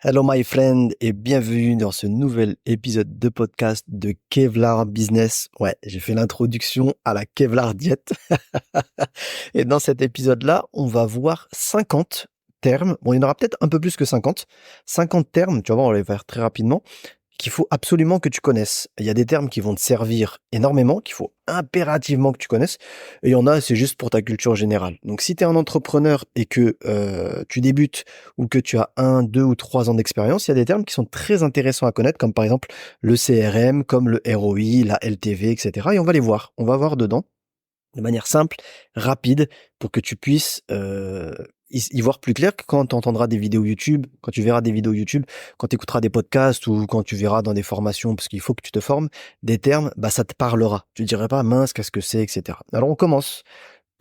Hello my friend et bienvenue dans ce nouvel épisode de podcast de Kevlar Business. Ouais, j'ai fait l'introduction à la Kevlar Diète. Et dans cet épisode-là, on va voir 50 termes. Bon, il y en aura peut-être un peu plus que 50. 50 termes, tu vas voir, on va les faire très rapidement, qu'il faut absolument que tu connaisses. Il y a des termes qui vont te servir énormément, qu'il faut impérativement que tu connaisses. Et il y en a, c'est juste pour ta culture générale. Donc si tu es un entrepreneur et que tu débutes ou que tu as 1, 2 ou 3 ans d'expérience, il y a des termes qui sont très intéressants à connaître, comme par exemple le CRM, comme le ROI, la LTV, etc. Et on va les voir. On va voir dedans de manière simple, rapide, pour que tu puisses y voir plus clair que quand tu entendras des vidéos YouTube, quand tu verras des vidéos YouTube, quand tu écouteras des podcasts ou quand tu verras dans des formations, parce qu'il faut que tu te formes, des termes, bah ça te parlera. Tu dirais pas mince, qu'est-ce que c'est, etc. Alors on commence.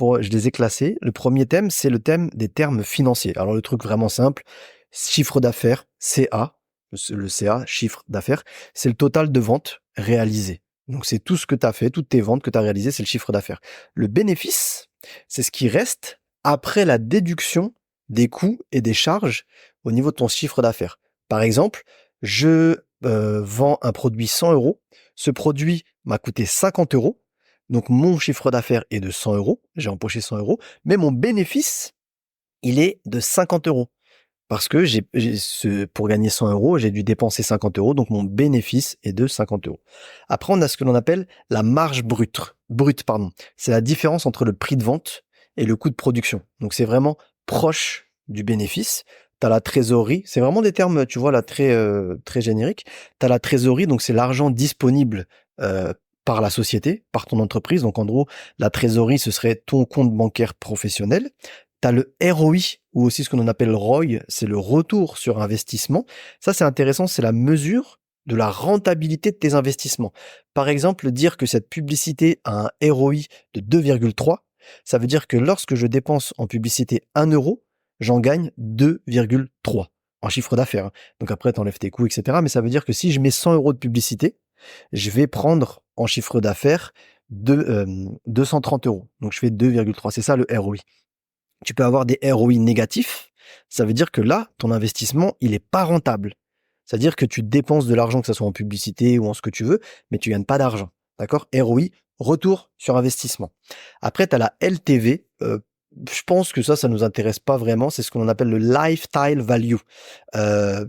Je les ai classés. Le premier thème, c'est le thème des termes financiers. Alors le truc vraiment simple, chiffre d'affaires, CA, le CA, chiffre d'affaires, c'est le total de ventes réalisées. Donc c'est tout ce que tu as fait, toutes tes ventes que tu as réalisées, c'est le chiffre d'affaires. Le bénéfice, c'est ce qui reste après la déduction des coûts et des charges au niveau de ton chiffre d'affaires. Par exemple, je vends un produit 100 euros. Ce produit m'a coûté 50 euros. Donc mon chiffre d'affaires est de 100 euros. J'ai empoché 100 euros. Mais mon bénéfice, il est de 50 euros. Parce que pour gagner 100 euros, j'ai dû dépenser 50 euros, donc mon bénéfice est de 50 euros. Après, on a ce que l'on appelle la marge brute. Brute, pardon. C'est la différence entre le prix de vente et le coût de production. Donc c'est vraiment proche du bénéfice. Tu as la trésorerie, c'est vraiment des termes, tu vois, là, très génériques. Tu as la trésorerie, donc c'est l'argent disponible par la société, par ton entreprise. Donc en gros, la trésorerie, ce serait ton compte bancaire professionnel. Tu as le ROI, ou aussi ce qu'on appelle ROI, c'est le retour sur investissement. Ça, c'est intéressant, c'est la mesure de la rentabilité de tes investissements. Par exemple, dire que cette publicité a un ROI de 2,3, ça veut dire que lorsque je dépense en publicité 1 euro, j'en gagne 2,3 en chiffre d'affaires. Donc après, tu enlèves tes coûts, etc. Mais ça veut dire que si je mets 100 euros de publicité, je vais prendre en chiffre d'affaires 230 euros. Donc je fais 2,3. C'est ça le ROI. Tu peux avoir des ROI négatifs. Ça veut dire que là, ton investissement, il est pas rentable. C'est-à-dire que tu dépenses de l'argent, que ce soit en publicité ou en ce que tu veux, mais tu gagnes pas d'argent. D'accord? ROI, retour sur investissement. Après, tu as la LTV. Je pense que ça nous intéresse pas vraiment. C'est ce qu'on appelle le lifetime value. Euh,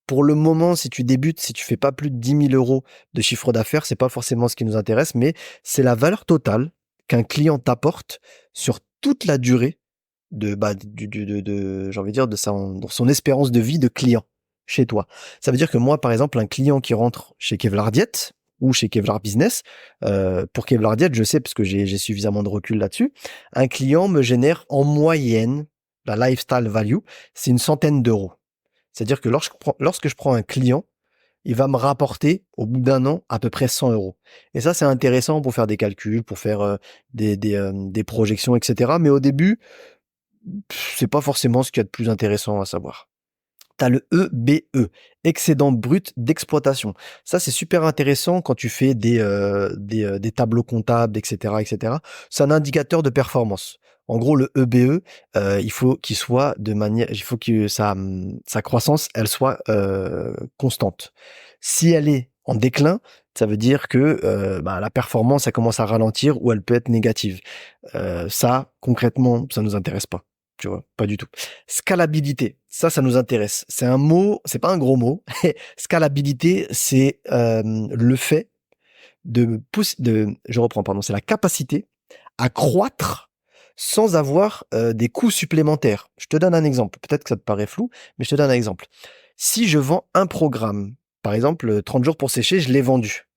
pour le moment, si tu débutes, si tu fais pas plus de 10 000 euros de chiffre d'affaires, c'est pas forcément ce qui nous intéresse, mais c'est la valeur totale qu'un client t'apporte sur toute la durée j'ai envie de dire, dans son espérance de vie de client chez toi. Ça veut dire que moi, par exemple, un client qui rentre chez Kevlar Diet ou chez Kevlar Business, pour Kevlar Diet, je sais parce que j'ai suffisamment de recul là-dessus, un client me génère en moyenne, la lifestyle value, c'est une centaine d'euros. C'est-à-dire que lorsque je prends un client, il va me rapporter au bout d'un an à peu près 100 euros. Et ça, c'est intéressant pour faire des calculs, pour faire des projections, etc. Mais au début, c'est pas forcément ce qu'il y a de plus intéressant à savoir. Tu as le EBE, excédent brut d'exploitation. Ça, c'est super intéressant quand tu fais des tableaux comptables, etc., etc. C'est un indicateur de performance. En gros, le EBE, il faut qu'il soit il faut que sa croissance, elle soit constante. Si elle est en déclin, ça veut dire que la performance, elle commence à ralentir ou elle peut être négative. Ça, concrètement, ça nous intéresse pas. Tu vois, pas du tout. Scalabilité, ça nous intéresse. C'est un mot, c'est pas un gros mot. Scalabilité, c'est le fait je reprends, pardon, c'est la capacité à croître sans avoir des coûts supplémentaires. Je te donne un exemple. Peut-être que ça te paraît flou, mais je te donne un exemple. Si je vends un programme, par exemple 30 jours pour sécher, je l'ai vendu.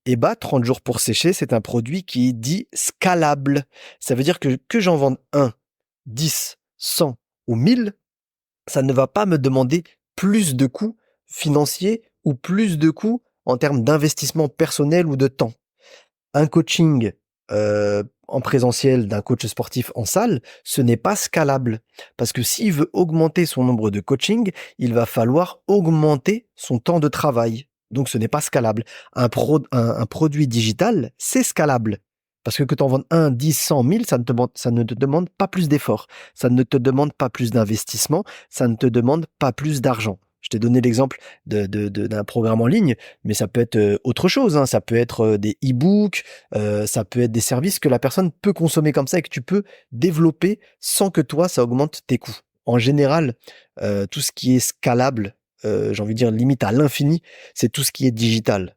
Et 30 jours pour sécher, c'est un produit qui est dit scalable. Ça veut dire que j'en vende 1, 10, 100 ou 1000, ça ne va pas me demander plus de coûts financiers ou plus de coûts en termes d'investissement personnel ou de temps. Un coaching en présentiel d'un coach sportif en salle, ce n'est pas scalable. Parce que s'il veut augmenter son nombre de coachings, il va falloir augmenter son temps de travail. Donc ce n'est pas scalable. Un produit digital, c'est scalable. Parce que tu en vendes 1, 10, 100, 1000, ça ne te demande pas plus d'efforts. Ça ne te demande pas plus d'investissement. Ça ne te demande pas plus d'argent. Je t'ai donné l'exemple d'un programme en ligne, mais ça peut être autre chose, hein. Ça peut être des e-books, ça peut être des services que la personne peut consommer comme ça et que tu peux développer sans que toi, ça augmente tes coûts. En général, tout ce qui est scalable, j'ai envie de dire limite à l'infini, c'est tout ce qui est digital.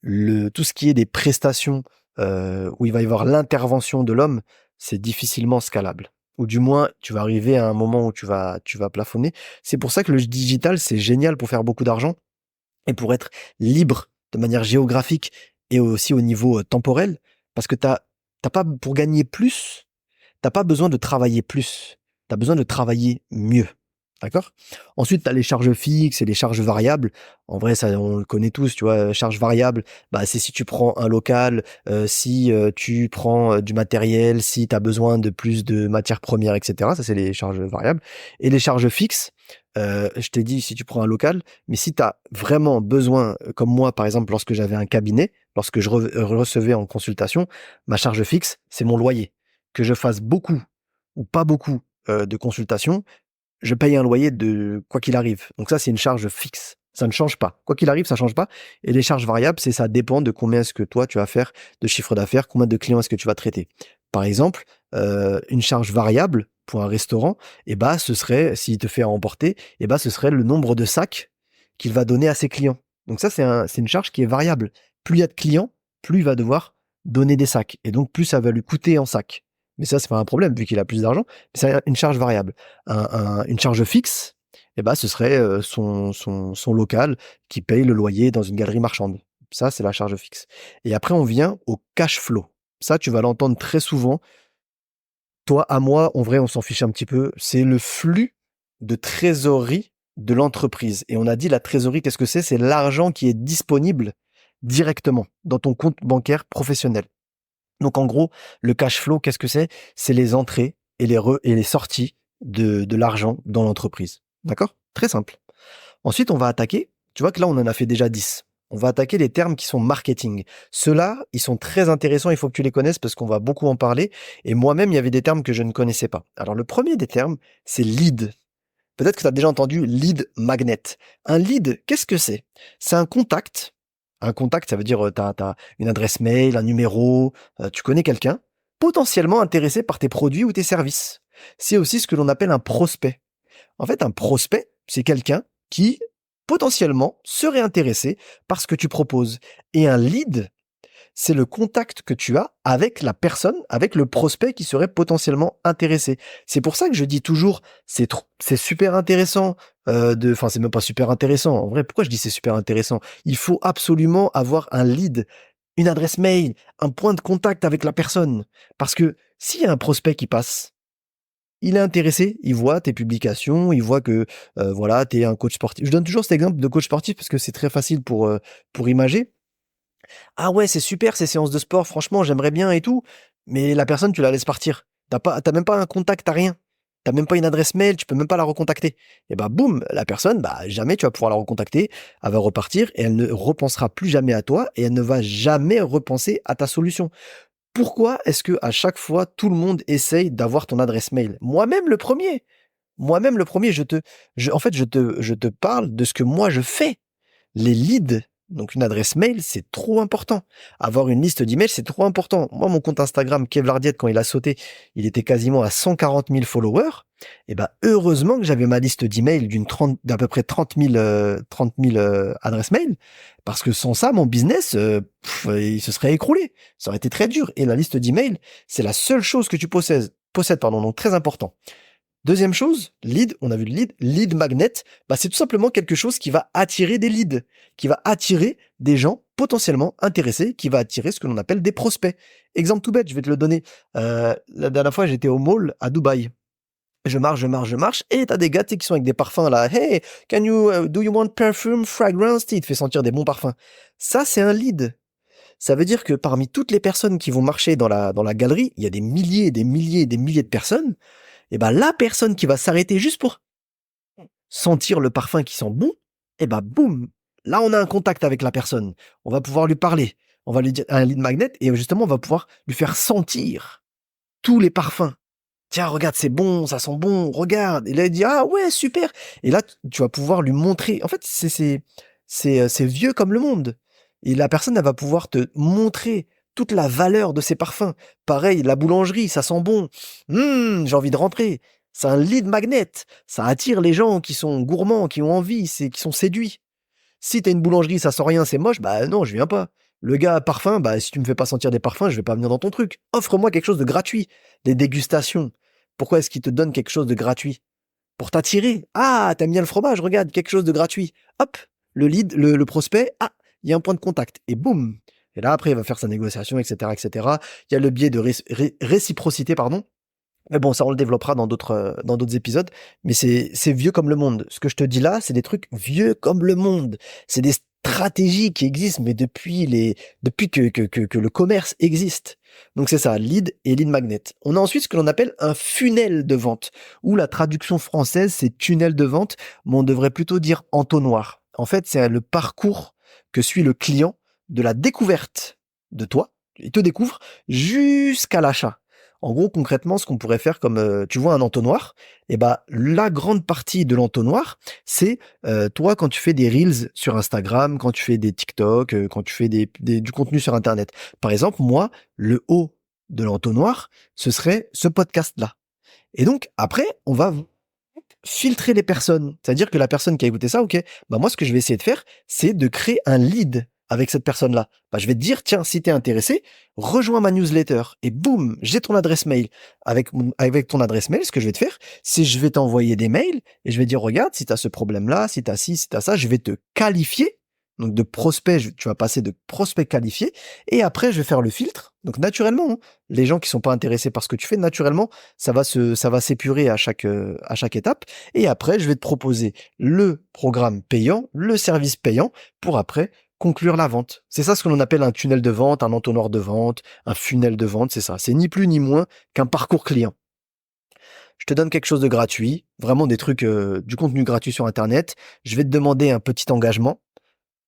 Tout ce qui est des prestations où il va y avoir l'intervention de l'homme, c'est difficilement scalable. Ou du moins, tu vas arriver à un moment où tu vas plafonner. C'est pour ça que le digital, c'est génial pour faire beaucoup d'argent et pour être libre de manière géographique et aussi au niveau temporel, parce que t'as pas, pour gagner plus, t'as pas besoin de travailler plus, t'as besoin de travailler mieux. D'accord? Ensuite, tu as les charges fixes et les charges variables. En vrai, ça, on le connaît tous, tu vois. Charges variables, bah, c'est si tu prends un local, si tu prends du matériel, si tu as besoin de plus de matières premières, etc. Ça, c'est les charges variables. Et les charges fixes, je t'ai dit si tu prends un local, mais si tu as vraiment besoin, comme moi, par exemple, lorsque j'avais un cabinet, lorsque je recevais en consultation, ma charge fixe, c'est mon loyer. Que je fasse beaucoup ou pas beaucoup de consultations, je paye un loyer de quoi qu'il arrive. Donc ça, c'est une charge fixe. Ça ne change pas. Quoi qu'il arrive, ça change pas. Et les charges variables, c'est ça dépend de combien est-ce que toi, tu vas faire de chiffre d'affaires, combien de clients est-ce que tu vas traiter. Par exemple, une charge variable pour un restaurant, eh ben, ce serait, s'il te fait à emporter, eh ben, ce serait le nombre de sacs qu'il va donner à ses clients. Donc ça, c'est une charge qui est variable. Plus il y a de clients, plus il va devoir donner des sacs. Et donc, plus ça va lui coûter en sacs. Mais ça, c'est pas un problème, vu qu'il a plus d'argent. C'est une charge variable. Une charge fixe, eh ben, ce serait son local qui paye le loyer dans une galerie marchande. Ça, c'est la charge fixe. Et après, on vient au cash flow. Ça, tu vas l'entendre très souvent. Toi, à moi, en vrai, on s'en fiche un petit peu. C'est le flux de trésorerie de l'entreprise. Et on a dit la trésorerie, qu'est-ce que c'est? C'est l'argent qui est disponible directement dans ton compte bancaire professionnel. Donc en gros, le cash flow, qu'est-ce que c'est? C'est les entrées et les sorties de l'argent dans l'entreprise. D'accord? Très simple. Ensuite, on va attaquer. Tu vois que là, on en a fait déjà 10. On va attaquer les termes qui sont marketing. Ceux-là, ils sont très intéressants, il faut que tu les connaisses parce qu'on va beaucoup en parler. Et moi-même, il y avait des termes que je ne connaissais pas. Alors le premier des termes, c'est lead. Peut-être que tu as déjà entendu lead magnet. Un lead, qu'est-ce que c'est? C'est un contact. Un contact, ça veut dire tu as une adresse mail, un numéro, tu connais quelqu'un, potentiellement intéressé par tes produits ou tes services. C'est aussi ce que l'on appelle un prospect. En fait, un prospect, c'est quelqu'un qui potentiellement serait intéressé par ce que tu proposes. Et un lead, c'est le contact que tu as avec la personne, avec le prospect qui serait potentiellement intéressé. C'est pour ça que je dis toujours, c'est super intéressant enfin c'est même pas super intéressant. En vrai, pourquoi je dis c'est super intéressant? Il faut absolument avoir un lead, une adresse mail, un point de contact avec la personne. Parce que s'il y a un prospect qui passe, il est intéressé, il voit tes publications, il voit que voilà, tu es un coach sportif. Je donne toujours cet exemple de coach sportif parce que c'est très facile pour imager. Ah ouais, c'est super ces séances de sport, franchement, j'aimerais bien et tout. Mais la personne, tu la laisses partir. T'as même pas un contact, t'as rien. T'as même pas une adresse mail, tu peux même pas la recontacter. Et bah boum, la personne, bah jamais tu vas pouvoir la recontacter. Elle va repartir et elle ne repensera plus jamais à toi et elle ne va jamais repenser à ta solution. Pourquoi est-ce que à chaque fois tout le monde essaye d'avoir ton adresse mail? Moi-même le premier. Moi-même le premier, en fait, je te parle de ce que moi je fais. Les leads, donc une adresse mail, c'est trop important. Avoir une liste d'emails, c'est trop important. Moi, mon compte Instagram, Kevlardiet, quand il a sauté, il était quasiment à 140 000 followers. Et ben, heureusement que j'avais ma liste d'emails d'à peu près 30 000 adresses mail. Parce que sans ça, mon business, il se serait écroulé. Ça aurait été très dur. Et la liste d'emails, c'est la seule chose que tu possèdes, pardon, donc très important. Deuxième chose, lead, on a vu le lead magnet, bah c'est tout simplement quelque chose qui va attirer des leads, qui va attirer des gens potentiellement intéressés, qui va attirer ce que l'on appelle des prospects. Exemple tout bête, je vais te le donner. La dernière fois, j'étais au mall à Dubaï. Je marche, et t'as des gars qui sont avec des parfums là. Hey, do you want perfume, fragrance? Il te fait sentir des bons parfums. Ça, c'est un lead. Ça veut dire que parmi toutes les personnes qui vont marcher dans la galerie, il y a des milliers, des milliers, des milliers de personnes. Et ben la personne qui va s'arrêter juste pour sentir le parfum qui sent bon, et ben boum, là on a un contact avec la personne. On va pouvoir lui parler. On va lui dire un lead magnet et justement on va pouvoir lui faire sentir tous les parfums Tiens, regarde, c'est bon, ça sent bon, regarde. Et là, il dit, ah ouais, super. Et là, tu vas pouvoir lui montrer. En fait, c'est vieux comme le monde. Et la personne, elle va pouvoir te montrer toute la valeur de ses parfums. Pareil, la boulangerie, ça sent bon. J'ai envie de rentrer. C'est un lead magnet. Ça attire les gens qui sont gourmands, qui ont envie, qui sont séduits. Si t'as une boulangerie, ça sent rien, c'est moche, bah non, je viens pas. Le gars à parfum, bah si tu me fais pas sentir des parfums, je vais pas venir dans ton truc. Offre-moi quelque chose de gratuit. Des dégustations. Pourquoi est-ce qu'il te donne quelque chose de gratuit? Pour t'attirer. Ah, t'aimes bien le fromage, regarde, quelque chose de gratuit. Hop, le lead, le prospect, ah, il y a un point de contact. Et boum. Et là, après, il va faire sa négociation, etc., etc. Il y a le biais de réciprocité, pardon. Mais bon, ça, on le développera dans d'autres épisodes. Mais c'est vieux comme le monde. Ce que je te dis là, c'est des trucs vieux comme le monde. C'est des stratégies qui existent, mais depuis que le commerce existe. Donc c'est ça, lead et lead magnet. On a ensuite ce que l'on appelle un funnel de vente, où la traduction française, c'est tunnel de vente, mais on devrait plutôt dire entonnoir. En fait, c'est le parcours que suit le client de la découverte de toi, il te découvre, jusqu'à l'achat. En gros, concrètement, ce qu'on pourrait faire comme, tu vois un entonnoir, et bah la grande partie de l'entonnoir, c'est toi quand tu fais des reels sur Instagram, quand tu fais des TikTok, quand tu fais du contenu sur Internet. Par exemple, moi, le haut de l'entonnoir, ce serait ce podcast-là. Et donc après, on va filtrer les personnes. C'est-à-dire que la personne qui a écouté ça, ok, bah moi ce que je vais essayer de faire, c'est de créer un lead avec cette personne-là. Bah, je vais te dire, tiens, si t'es intéressé, rejoins ma newsletter et boum, j'ai ton adresse mail. Avec ton adresse mail, ce que je vais te faire, c'est je vais t'envoyer des mails et je vais dire, regarde, si t'as ce problème-là, si t'as ci, si t'as ça, je vais te qualifier. Donc de prospect, tu vas passer de prospect qualifié et après je vais faire le filtre. Donc naturellement, hein, les gens qui sont pas intéressés par ce que tu fais, naturellement, ça va s'épurer à chaque étape. Et après, je vais te proposer le programme payant, le service payant pour après conclure la vente. C'est ça ce que l'on appelle un tunnel de vente, un entonnoir de vente, un funnel de vente, c'est ça. C'est ni plus ni moins qu'un parcours client. Je te donne quelque chose de gratuit, vraiment des trucs, du contenu gratuit sur Internet. Je vais te demander un petit engagement.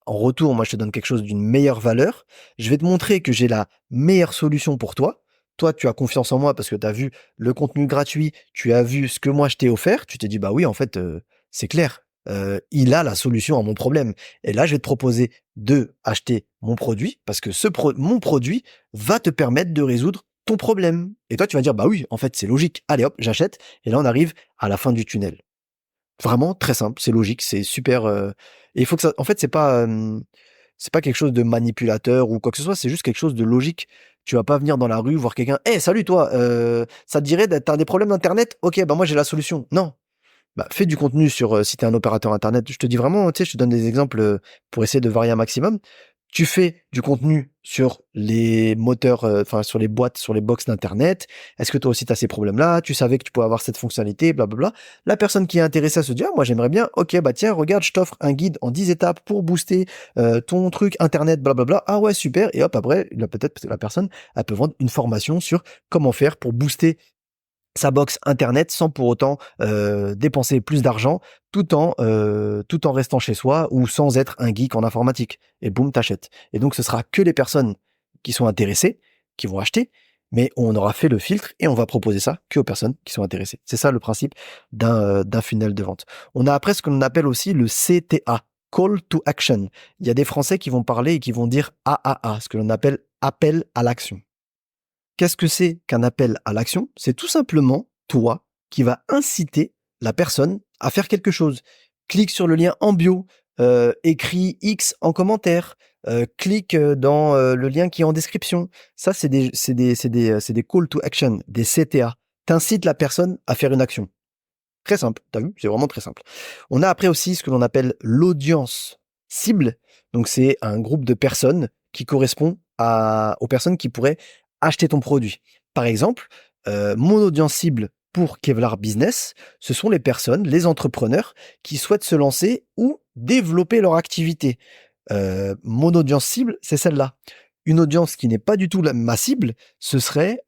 En retour, moi, je te donne quelque chose d'une meilleure valeur. Je vais te montrer que j'ai la meilleure solution pour toi. Toi, tu as confiance en moi parce que tu as vu le contenu gratuit, tu as vu ce que moi je t'ai offert. Tu t'es dit, bah oui, en fait, c'est clair. Il a la solution à mon problème. Et là, je vais te proposer de acheter mon produit parce que mon produit va te permettre de résoudre ton problème. Et toi, tu vas dire, bah oui, en fait, c'est logique. Allez hop, j'achète. Et là, on arrive à la fin du tunnel. Vraiment très simple, c'est logique, c'est super. Et il faut que ça. En fait, c'est pas quelque chose de manipulateur ou quoi que ce soit. C'est juste quelque chose de logique. Tu vas pas venir dans la rue voir quelqu'un. Eh, salut toi. Ça te dirait t'as des problèmes d'internet? Ok, bah moi j'ai la solution. Non. Bah fais du contenu sur si t'es un opérateur internet. Je te dis vraiment, tu sais, je te donne des exemples pour essayer de varier un maximum. Tu fais du contenu sur les moteurs, enfin sur les boîtes, sur les box d'internet. Est-ce que toi aussi tu as ces problèmes-là? Tu savais que tu pouvais avoir cette fonctionnalité, blablabla. La personne qui est intéressée à se dire, ah, moi j'aimerais bien, ok, bah tiens, regarde, je t'offre un guide en 10 étapes pour booster ton truc internet, blablabla. Ah ouais, super. Et hop, après, peut-être la personne, elle peut vendre une formation sur comment faire pour booster sa box internet sans pour autant dépenser plus d'argent tout en restant chez soi ou sans être un geek en informatique. Et boum, t'achètes. Et donc ce sera que les personnes qui sont intéressées qui vont acheter, mais on aura fait le filtre et on va proposer ça que aux personnes qui sont intéressées. C'est ça le principe d'un funnel de vente. On a après ce qu'on appelle aussi le CTA, Call to Action. Il y a des Français qui vont parler et qui vont dire AAA, ce que l'on appelle appel à l'action. Qu'est-ce que c'est qu'un appel à l'action? C'est tout simplement toi qui va inciter la personne à faire quelque chose. Clique sur le lien en bio, écris X en commentaire, clique dans le lien qui est en description. Ça, c'est des call to action, des CTA. T'incites la personne à faire une action. Très simple, t'as vu? C'est vraiment très simple. On a après aussi ce que l'on appelle l'audience cible. Donc, c'est un groupe de personnes qui correspond aux personnes qui pourraient acheter ton produit. Par exemple, mon audience cible pour Kevlar Business, ce sont les personnes, les entrepreneurs qui souhaitent se lancer ou développer leur activité. Mon audience cible, c'est celle-là. Une audience qui n'est pas du tout ma cible, ce serait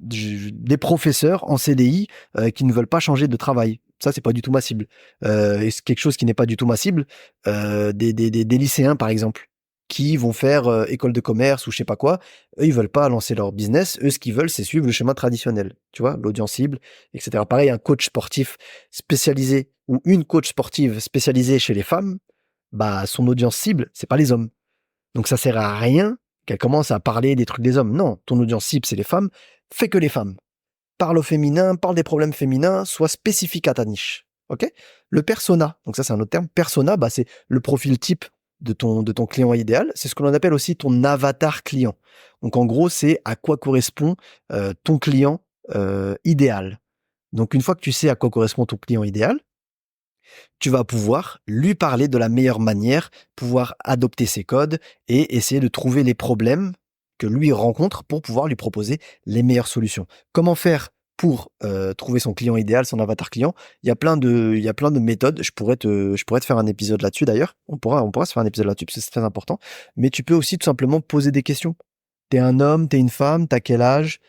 des professeurs en CDI qui ne veulent pas changer de travail. Ça, c'est pas du tout ma cible. Et c'est quelque chose qui n'est pas du tout ma cible, des lycéens, par exemple. qui vont faire école de commerce ou je sais pas quoi. Eux, ils veulent pas lancer leur business. Eux, ce qu'ils veulent, c'est suivre le schéma traditionnel. Tu vois, l'audience cible, etc. Pareil, un coach sportif spécialisé ou une coach sportive spécialisée chez les femmes, bah, son audience cible, c'est pas les hommes. Donc ça sert à rien qu'elle commence à parler des trucs des hommes. Non, ton audience cible, c'est les femmes. Fais que les femmes. Parle au féminin, parle des problèmes féminins, sois spécifique à ta niche. Ok? Le persona, donc ça c'est un autre terme. Persona, bah, c'est le profil type de ton client idéal. C'est ce que l'on appelle aussi ton avatar client. Donc en gros, c'est à quoi correspond ton client idéal. Donc une fois que tu sais à quoi correspond ton client idéal, tu vas pouvoir lui parler de la meilleure manière, pouvoir adopter ses codes et essayer de trouver les problèmes que lui rencontre pour pouvoir lui proposer les meilleures solutions. Comment faire pour trouver son client idéal, son avatar client? Il y a plein de méthodes. Je pourrais te faire un épisode là-dessus d'ailleurs. On pourra se faire un épisode là-dessus parce que c'est très important. Mais tu peux aussi tout simplement poser des questions. T'es un homme, t'es une femme, t'as quel âge?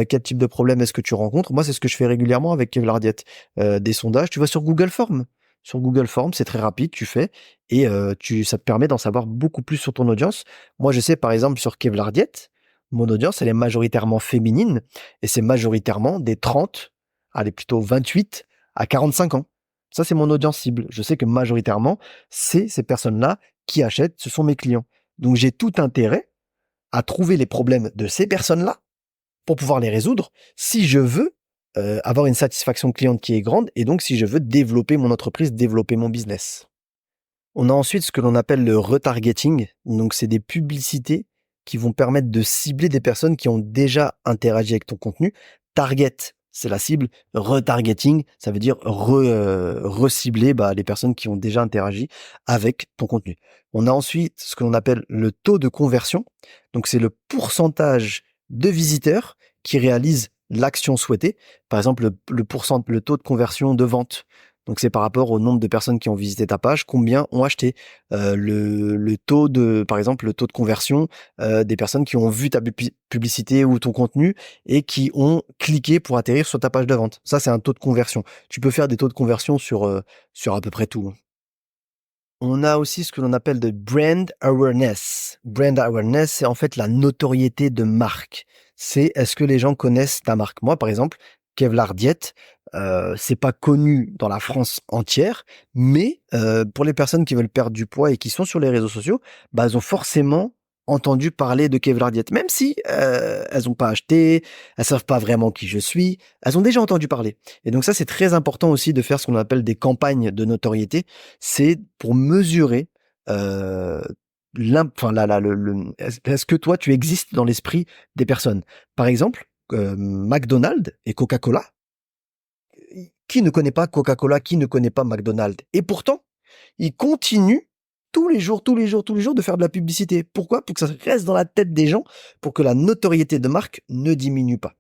Quel type de problème est-ce que tu rencontres? Moi, c'est ce que je fais régulièrement avec Kevlar Diet. Des sondages. Tu vas sur Google Forms. Sur Google Forms, c'est très rapide, tu fais et ça te permet d'en savoir beaucoup plus sur ton audience. Moi, je sais par exemple sur Kevlar Diet, mon audience, elle est majoritairement féminine et c'est majoritairement des 30, allez plutôt 28 à 45 ans. Ça, c'est mon audience cible. Je sais que majoritairement, c'est ces personnes-là qui achètent, ce sont mes clients. Donc, j'ai tout intérêt à trouver les problèmes de ces personnes-là pour pouvoir les résoudre si je veux avoir une satisfaction cliente qui est grande et donc si je veux développer mon entreprise, développer mon business. On a ensuite ce que l'on appelle le retargeting. Donc, c'est des publicités qui vont permettre de cibler des personnes qui ont déjà interagi avec ton contenu. Target, c'est la cible. Retargeting, ça veut dire recibler les personnes qui ont déjà interagi avec ton contenu. On a ensuite ce que l'on appelle le taux de conversion. Donc, c'est le pourcentage de visiteurs qui réalisent l'action souhaitée. Par exemple, le taux de conversion de vente. Donc, c'est par rapport au nombre de personnes qui ont visité ta page, combien ont acheté. Le taux par exemple, le taux de conversion des personnes qui ont vu ta publicité ou ton contenu et qui ont cliqué pour atterrir sur ta page de vente. Ça, c'est un taux de conversion. Tu peux faire des taux de conversion sur à peu près tout. On a aussi ce que l'on appelle de brand awareness. Brand awareness, c'est en fait la notoriété de marque. C'est est-ce que les gens connaissent ta marque? Moi, par exemple, Kevlar Diet, c'est pas connu dans la France entière, mais pour les personnes qui veulent perdre du poids et qui sont sur les réseaux sociaux, elles ont forcément entendu parler de Kevlar Diet, même si elles ont pas acheté, elles savent pas vraiment qui je suis, elles ont déjà entendu parler. Et donc ça, c'est très important aussi de faire ce qu'on appelle des campagnes de notoriété. C'est pour mesurer est-ce que toi, tu existes dans l'esprit des personnes. Par exemple, McDonald's et Coca-Cola. Qui ne connaît pas Coca-Cola? Qui ne connaît pas McDonald's? Et pourtant, ils continuent tous les jours de faire de la publicité. Pourquoi? Pour que ça reste dans la tête des gens, pour que la notoriété de marque ne diminue pas.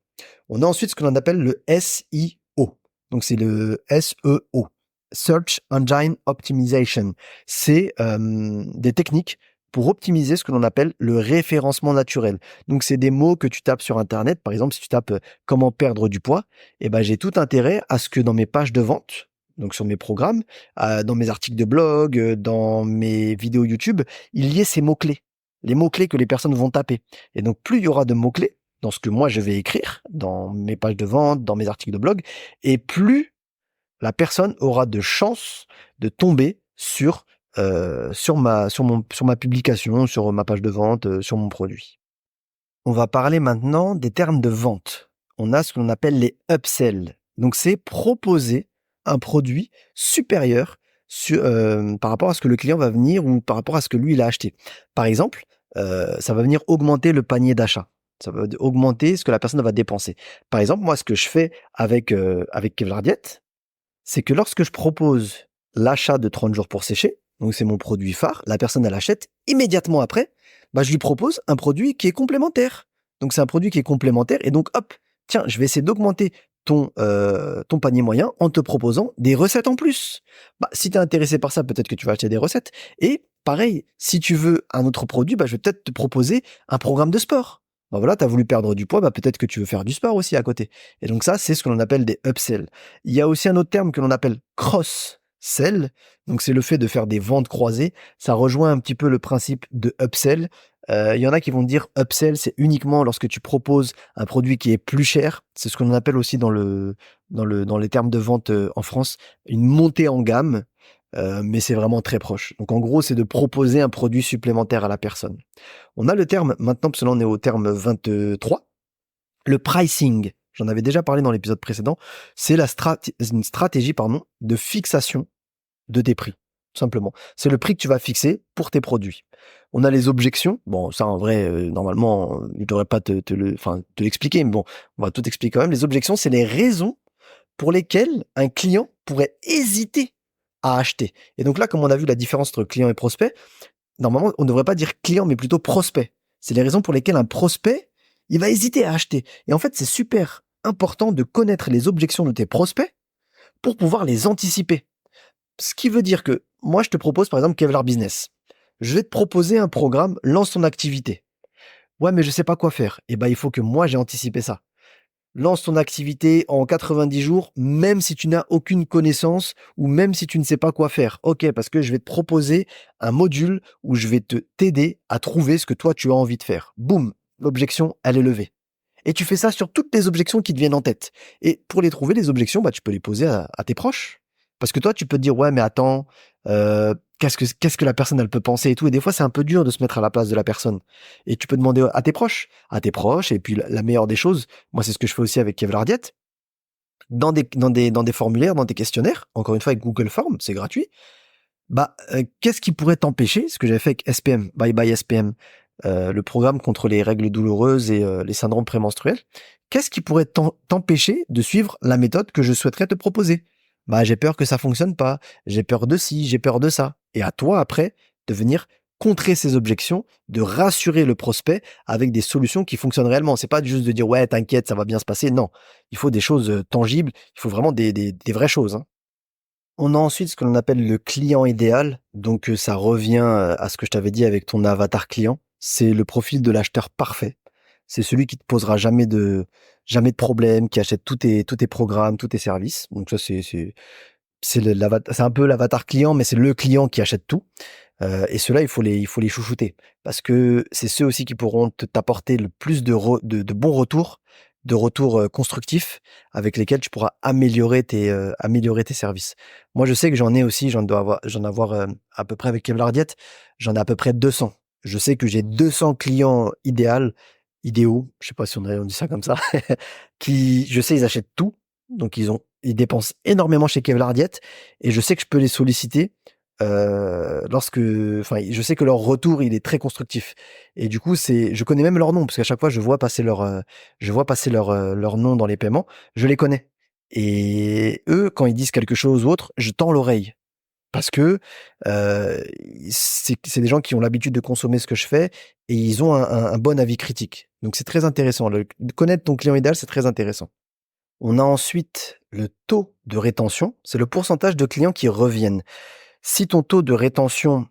On a ensuite ce que l'on appelle le SEO. Donc, c'est le SEO. Search Engine Optimization. C'est des techniques pour optimiser ce que l'on appelle le référencement naturel. Donc, c'est des mots que tu tapes sur Internet. Par exemple, si tu tapes comment perdre du poids, j'ai tout intérêt à ce que dans mes pages de vente, donc sur mes programmes, dans mes articles de blog, dans mes vidéos YouTube, il y ait ces mots-clés. Les mots-clés que les personnes vont taper. Et donc, plus il y aura de mots-clés dans ce que moi je vais écrire, dans mes pages de vente, dans mes articles de blog, et plus la personne aura de chances de tomber sur ma publication, sur ma page de vente, sur mon produit. On va parler maintenant des termes de vente. On a ce qu'on appelle les upsells. Donc, c'est proposer un produit supérieur par rapport à ce que le client va venir ou par rapport à ce que lui, il a acheté. Par exemple, ça va venir augmenter le panier d'achat. Ça va augmenter ce que la personne va dépenser. Par exemple, moi, ce que je fais avec Kevlar Diet, c'est que lorsque je propose l'achat de 30 jours pour sécher, donc c'est mon produit phare, la personne elle achète, immédiatement après, je lui propose un produit qui est complémentaire. Donc c'est un produit qui est complémentaire et donc hop, tiens, je vais essayer d'augmenter ton panier moyen en te proposant des recettes en plus. Si tu es intéressé par ça, peut-être que tu vas acheter des recettes. Et pareil, si tu veux un autre produit, je vais peut-être te proposer un programme de sport. Voilà, tu as voulu perdre du poids, peut-être que tu veux faire du sport aussi à côté. Et donc ça, c'est ce que l'on appelle des upsells. Il y a aussi un autre terme que l'on appelle cross. sell, donc c'est le fait de faire des ventes croisées. Ça rejoint un petit peu le principe de upsell. Il y en a qui vont dire upsell, c'est uniquement lorsque tu proposes un produit qui est plus cher. C'est ce qu'on appelle aussi dans les termes de vente en France, une montée en gamme, mais c'est vraiment très proche. Donc en gros, c'est de proposer un produit supplémentaire à la personne. On a le terme, maintenant, parce que là on est au terme 23, le pricing. J'en avais déjà parlé dans l'épisode précédent. C'est une stratégie de fixation de tes prix, tout simplement. C'est le prix que tu vas fixer pour tes produits. On a les objections. Bon, ça, en vrai, normalement, je ne devrais pas te l'expliquer, mais bon, on va tout expliquer quand même. Les objections, c'est les raisons pour lesquelles un client pourrait hésiter à acheter. Et donc là, comme on a vu la différence entre client et prospect, normalement, on ne devrait pas dire client, mais plutôt prospect. C'est les raisons pour lesquelles un prospect, il va hésiter à acheter. Et en fait, c'est super important de connaître les objections de tes prospects pour pouvoir les anticiper. Ce qui veut dire que moi, je te propose par exemple Kevlar Business. Je vais te proposer un programme, lance ton activité. Ouais, mais je sais pas quoi faire. Eh ben, il faut que moi, j'ai anticipé ça. Lance ton activité en 90 jours, même si tu n'as aucune connaissance ou même si tu ne sais pas quoi faire. Ok, parce que je vais te proposer un module où je vais t'aider à trouver ce que toi, tu as envie de faire. Boum, l'objection, elle est levée. Et tu fais ça sur toutes les objections qui te viennent en tête. Et pour les trouver, les objections, bah, tu peux les poser à tes proches. Parce que toi, tu peux te dire, ouais, mais attends, qu'est-ce que la personne, elle peut penser et tout. Et des fois, c'est un peu dur de se mettre à la place de la personne. Et tu peux demander à tes proches. Et puis, la meilleure des choses, moi, c'est ce que je fais aussi avec Kevlar Diet. Dans des formulaires, dans des questionnaires, encore une fois, avec Google Forms, c'est gratuit. Bah, qu'est-ce qui pourrait t'empêcher, ce que j'avais fait avec SPM, Bye Bye SPM, le programme contre les règles douloureuses et les syndromes prémenstruels, qu'est-ce qui pourrait t'empêcher de suivre la méthode que je souhaiterais te proposer? Bah, j'ai peur que ça fonctionne pas, j'ai peur de ci, j'ai peur de ça. Et à toi, après, de venir contrer ces objections, de rassurer le prospect avec des solutions qui fonctionnent réellement. C'est pas juste de dire, ouais, t'inquiète, ça va bien se passer. Non. Il faut des choses tangibles, il faut vraiment des vraies choses, hein. On a ensuite ce que l'on appelle le client idéal. Donc, ça revient à ce que je t'avais dit avec ton avatar client. C'est le profil de l'acheteur parfait. C'est celui qui te posera jamais de problème, qui achète tous tes programmes, tous tes services. Donc ça, c'est un peu l'avatar client, mais c'est le client qui achète tout. Et ceux-là, il faut les chouchouter parce que c'est ceux aussi qui pourront t'apporter le plus de bons retours, de retours constructifs avec lesquels tu pourras améliorer tes services. Moi, je sais que j'en ai aussi, j'en ai à peu près avec Kevlar Diet, j'en ai à peu près 200. Je sais que j'ai 200 clients idéaux, je sais pas si on dit ça comme ça, qui, je sais, ils achètent tout, donc ils dépensent énormément chez Kevlar Diet, et je sais que je peux les solliciter je sais que leur retour, il est très constructif. Et du coup, je connais même leur nom, parce qu'à chaque fois, je vois passer leur nom dans les paiements, je les connais. Et eux, quand ils disent quelque chose ou autre, je tends l'oreille. Parce que euh, c'est des gens qui ont l'habitude de consommer ce que je fais et ils ont un bon avis critique. Donc c'est très intéressant. Connaître ton client idéal, c'est très intéressant. On a ensuite le taux de rétention, c'est le pourcentage de clients qui reviennent. Si ton taux de rétention,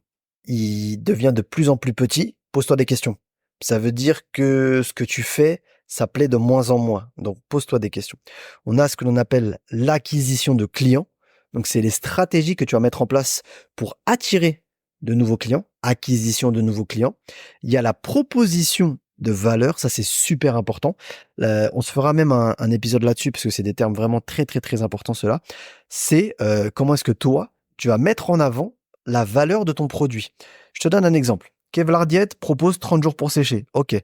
il devient de plus en plus petit, pose-toi des questions. Ça veut dire que ce que tu fais, ça plaît de moins en moins. Donc, pose-toi des questions. On a ce que l'on appelle l'acquisition de clients. Donc, c'est les stratégies que tu vas mettre en place pour attirer de nouveaux clients, acquisition de nouveaux clients. Il y a la proposition de valeur, ça c'est super important. On se fera même un épisode là-dessus parce que c'est des termes vraiment très très très importants ceux-là. C'est comment est-ce que toi, tu vas mettre en avant la valeur de ton produit. Je te donne un exemple. Kevlar Diet propose 30 jours pour sécher. Ok,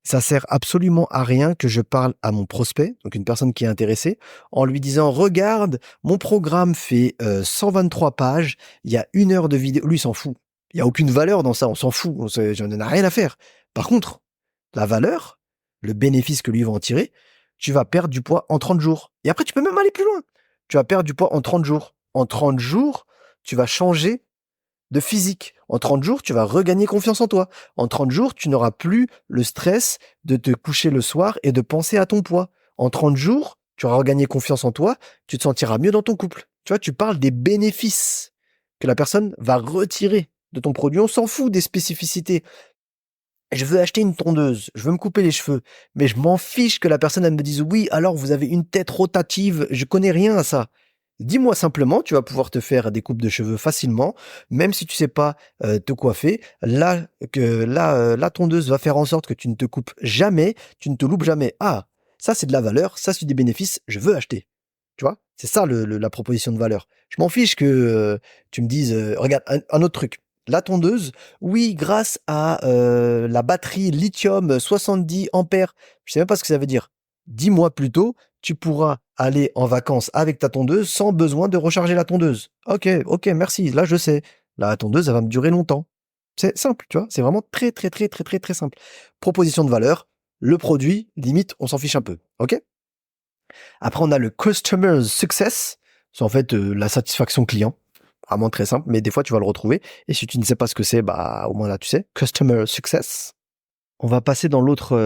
ça sert absolument à rien que je parle à mon prospect, donc une personne qui est intéressée, en lui disant regarde, mon programme fait 123 pages, il y a 1 heure de vidéo. Lui, il s'en fout. Il y a aucune valeur dans ça, on s'en fout, j'en ai rien à faire. Par contre, la valeur, le bénéfice que lui va en tirer, tu vas perdre du poids en 30 jours. Et après, tu peux même aller plus loin. Tu vas perdre du poids en 30 jours. En 30 jours, tu vas changer de physique. En 30 jours, tu vas regagner confiance en toi. En 30 jours, tu n'auras plus le stress de te coucher le soir et de penser à ton poids. En 30 jours, tu auras regagné confiance en toi, tu te sentiras mieux dans ton couple. Tu vois, tu parles des bénéfices que la personne va retirer de ton produit. On s'en fout des spécificités. Je veux acheter une tondeuse, je veux me couper les cheveux, mais je m'en fiche que la personne elle me dise oui, alors vous avez une tête rotative, je connais rien à ça. Dis-moi simplement, tu vas pouvoir te faire des coupes de cheveux facilement, même si tu sais pas te coiffer. La tondeuse va faire en sorte que tu ne te coupes jamais, tu ne te loupes jamais. Ah, ça c'est de la valeur, ça c'est des bénéfices, je veux acheter. Tu vois? C'est ça la proposition de valeur. Je m'en fiche que tu me dises, regarde, un autre truc. La tondeuse, oui, grâce à la batterie lithium 70 ampères, je sais même pas ce que ça veut dire. 10 mois plus tôt, tu pourras aller en vacances avec ta tondeuse sans besoin de recharger la tondeuse. Ok, ok, merci, là je sais. La tondeuse, elle va me durer longtemps. C'est simple, tu vois, c'est vraiment très, très, très, très, très, très simple. Proposition de valeur, le produit, limite, on s'en fiche un peu. Ok? Après, on a le Customer Success. C'est en fait la satisfaction client. Vraiment très simple, mais des fois, tu vas le retrouver. Et si tu ne sais pas ce que c'est, bah, au moins là, tu sais. Customer Success. On va passer dans l'autre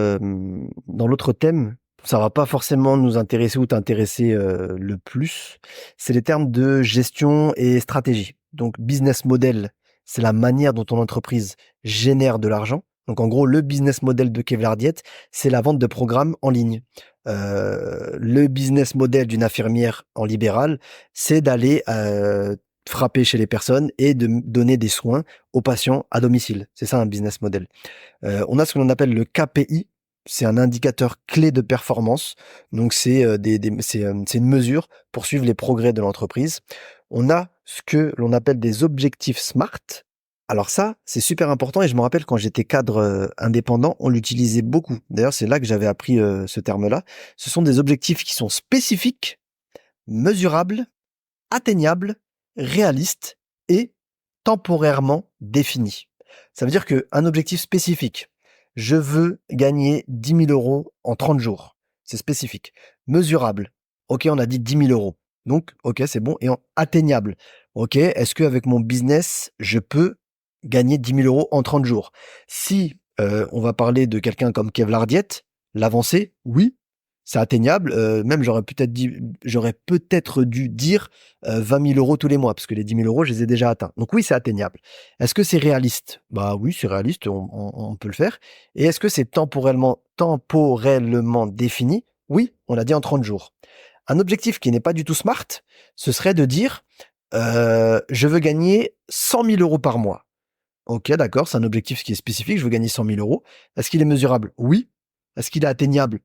thème. Ça va pas forcément nous intéresser ou t'intéresser le plus. C'est les termes de gestion et stratégie. Donc, business model, c'est la manière dont ton entreprise génère de l'argent. Donc, en gros, le business model de Kevlar Diet, c'est la vente de programmes en ligne. Le business model d'une infirmière en libéral, c'est d'aller frapper chez les personnes et de donner des soins aux patients à domicile. C'est ça un business model. On a ce que l'on appelle le KPI. C'est un indicateur clé de performance. Donc c'est une mesure pour suivre les progrès de l'entreprise. On a ce que l'on appelle des objectifs SMART. Alors ça, c'est super important et je me rappelle quand j'étais cadre indépendant, on l'utilisait beaucoup. D'ailleurs, c'est là que j'avais appris ce terme-là. Ce sont des objectifs qui sont spécifiques, mesurables, atteignables, réalistes et temporairement définis. Ça veut dire qu'un objectif spécifique, je veux gagner 10 000 euros en 30 jours. C'est spécifique. Mesurable. Ok, on a dit 10 000 euros. Donc, ok, c'est bon. Et atteignable. Ok, est-ce qu'avec mon business, je peux gagner 10 000 euros en 30 jours? Si on va parler de quelqu'un comme Kevlar Diet, l'avancée, oui, c'est atteignable. Même j'aurais peut-être dû dire 20 000 euros tous les mois, parce que les 10 000 euros, je les ai déjà atteints. Donc oui, c'est atteignable. Est-ce que c'est réaliste? Bah oui, c'est réaliste, on peut le faire. Et est-ce que c'est temporellement défini? Oui, on l'a dit en 30 jours. Un objectif qui n'est pas du tout smart, ce serait de dire je veux gagner 100 000 euros par mois. Ok, d'accord, c'est un objectif qui est spécifique, je veux gagner 100 000 euros. Est-ce qu'il est mesurable? Oui. Est-ce qu'il est atteignable?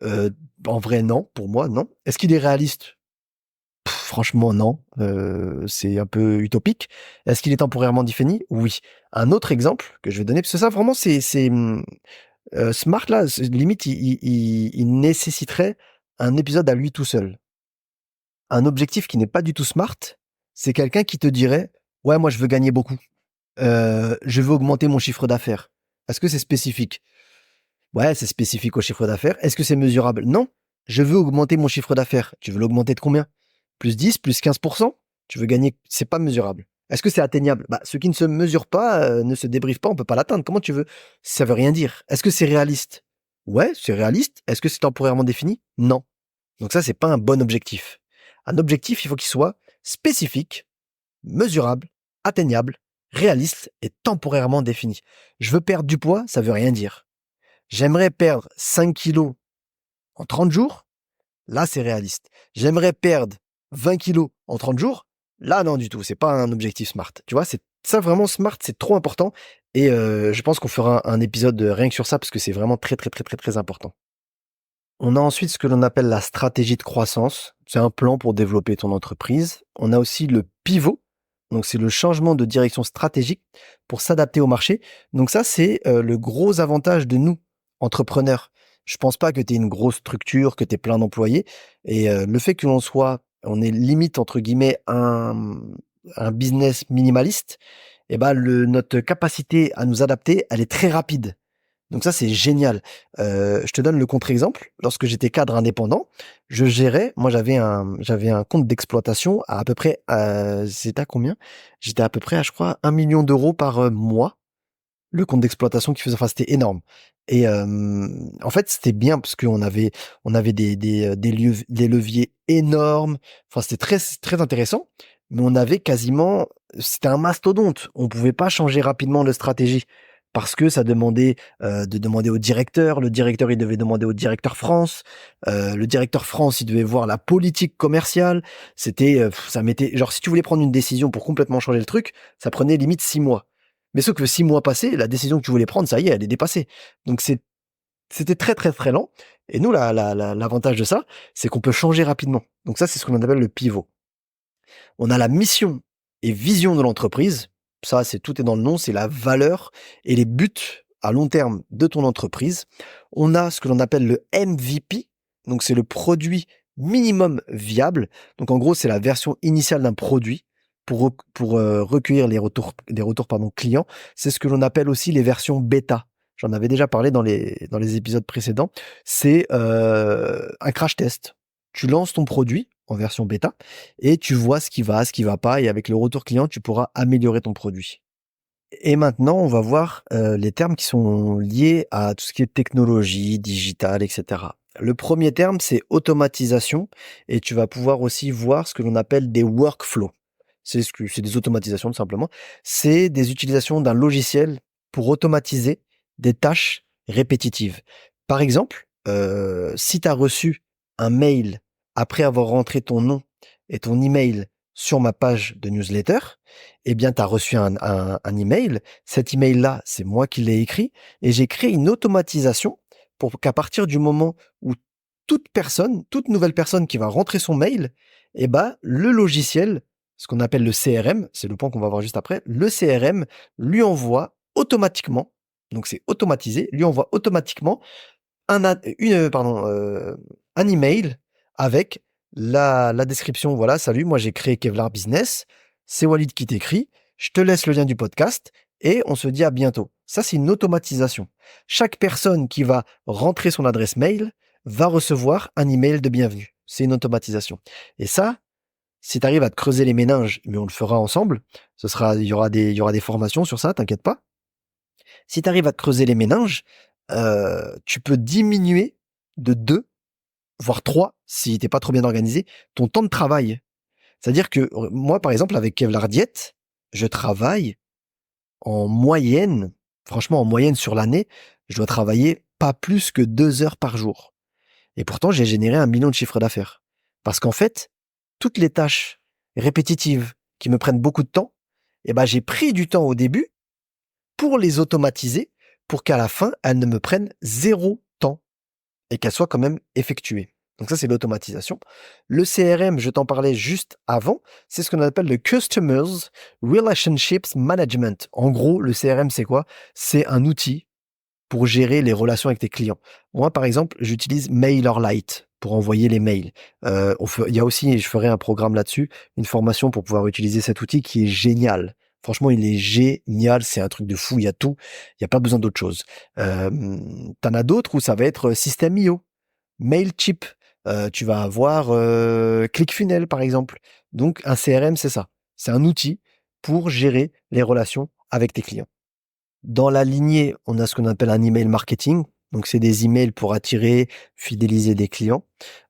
Euh, En vrai, non. Pour moi, non. Est-ce qu'il est réaliste? Franchement, non. C'est un peu utopique. Est-ce qu'il est temporairement défini? Oui. Un autre exemple que je vais donner, parce que ça, vraiment, Smart, là, limite, il nécessiterait un épisode à lui tout seul. Un objectif qui n'est pas du tout smart, c'est quelqu'un qui te dirait, ouais, moi, je veux gagner beaucoup. Je veux augmenter mon chiffre d'affaires. Est-ce que c'est spécifique? Ouais, c'est spécifique au chiffre d'affaires. Est-ce que c'est mesurable? Non. Je veux augmenter mon chiffre d'affaires. Tu veux l'augmenter de combien? Plus 10, plus 15%? Tu veux gagner? C'est pas mesurable. Est-ce que c'est atteignable? Bah, ce qui ne se mesure pas, ne se débriefe pas, on peut pas l'atteindre. Comment tu veux? Ça veut rien dire. Est-ce que c'est réaliste? Ouais, c'est réaliste. Est-ce que c'est temporairement défini? Non. Donc ça, c'est pas un bon objectif. Un objectif, il faut qu'il soit spécifique, mesurable, atteignable, réaliste et temporairement défini. Je veux perdre du poids, ça veut rien dire. J'aimerais perdre 5 kilos en 30 jours. Là, c'est réaliste. J'aimerais perdre 20 kilos en 30 jours. Là, non du tout. C'est pas un objectif smart. Tu vois, c'est ça vraiment smart, c'est trop important. Et je pense qu'on fera un épisode rien que sur ça parce que c'est vraiment très, très, très, très, très important. On a ensuite ce que l'on appelle la stratégie de croissance. C'est un plan pour développer ton entreprise. On a aussi le pivot. Donc, c'est le changement de direction stratégique pour s'adapter au marché. Donc, ça, c'est le gros avantage de nous, entrepreneurs. Je pense pas que tu aies une grosse structure, que tu aies plein d'employés. Et le fait que on est limite, entre guillemets, un business minimaliste, et ben, notre capacité à nous adapter, elle est très rapide. Donc ça, c'est génial. Je te donne le contre-exemple. Lorsque j'étais cadre indépendant, moi j'avais un compte d'exploitation à peu près, c'était à combien? J'étais à peu près à, je crois, 1 million d'euros par mois. Le compte d'exploitation qui faisait, enfin, c'était énorme. Et en fait, c'était bien parce on avait des leviers énormes. Enfin, c'était très, très intéressant. Mais c'était un mastodonte. On pouvait pas changer rapidement de stratégie parce que ça demandait de demander au directeur. Le directeur, il devait demander au directeur France. Le directeur France, il devait voir la politique commerciale. C'était, ça mettait, genre, si tu voulais prendre une décision pour complètement changer le truc, ça prenait limite 6 mois. Mais sauf que 6 mois passés, la décision que tu voulais prendre, ça y est, elle est dépassée. Donc c'était très très très lent. Et nous, l'avantage de ça, c'est qu'on peut changer rapidement. Donc ça, c'est ce qu'on appelle le pivot. On a la mission et vision de l'entreprise. Ça, tout est dans le nom, c'est la valeur et les buts à long terme de ton entreprise. On a ce que l'on appelle le MVP. Donc, c'est le produit minimum viable. Donc, en gros, c'est la version initiale d'un produit pour recueillir les retours clients. C'est ce que l'on appelle aussi les versions bêta. J'en avais déjà parlé dans les épisodes précédents. C'est un crash test. Tu lances ton produit en version bêta et tu vois ce qui va pas, et avec le retour client, tu pourras améliorer ton produit. Et maintenant, on va voir les termes qui sont liés à tout ce qui est technologie, digital, etc. Le premier terme, c'est automatisation, et tu vas pouvoir aussi voir ce que l'on appelle des workflows. C'est des automatisations, tout simplement. C'est des utilisations d'un logiciel pour automatiser des tâches répétitives. Par exemple, si tu as reçu un mail après avoir rentré ton nom et ton email sur ma page de newsletter, eh bien, tu as reçu un email. Cet email-là, c'est moi qui l'ai écrit, et j'ai créé une automatisation pour qu'à partir du moment où toute nouvelle personne qui va rentrer son mail, eh ben, le logiciel, ce qu'on appelle le CRM, c'est le point qu'on va voir juste après, le CRM lui envoie automatiquement, donc c'est automatisé, lui envoie automatiquement un email avec la description. Voilà, salut, moi j'ai créé Kevlar Business, c'est Walid qui t'écrit, je te laisse le lien du podcast et on se dit à bientôt. Ça, c'est une automatisation. Chaque personne qui va rentrer son adresse mail va recevoir un email de bienvenue. C'est une automatisation. Et ça, si tu arrives à te creuser les méninges, mais on le fera ensemble, il y aura des formations sur ça, t'inquiète pas. Si tu arrives à te creuser les méninges, tu peux diminuer de 2, voire 3, si t'es pas trop bien organisé, ton temps de travail. C'est-à-dire que moi, par exemple, avec Kevlar Diet, je travaille en moyenne, franchement, en moyenne sur l'année, je dois travailler pas plus que 2 heures par jour. Et pourtant, j'ai généré 1 million de chiffre d'affaires. Parce qu'en fait, toutes les tâches répétitives qui me prennent beaucoup de temps, eh ben, j'ai pris du temps au début pour les automatiser, pour qu'à la fin, elles ne me prennent 0 temps et qu'elles soient quand même effectuées. Donc ça, c'est l'automatisation. Le CRM, je t'en parlais juste avant, c'est ce qu'on appelle le Customers Relationships Management. En gros, le CRM, c'est quoi? C'est un outil pour gérer les relations avec tes clients. Moi, par exemple, j'utilise MailerLite pour envoyer les mails. Il y a aussi, je ferai un programme là-dessus, une formation pour pouvoir utiliser cet outil qui est génial. Franchement, il est génial, c'est un truc de fou, il y a tout, il n'y a pas besoin d'autre chose. T'en as d'autres où ça va être System.io, Mailchimp, tu vas avoir ClickFunnels par exemple. Donc un CRM, c'est ça. C'est un outil pour gérer les relations avec tes clients. Dans la lignée, on a ce qu'on appelle un email marketing. Donc, c'est des emails pour attirer, fidéliser des clients.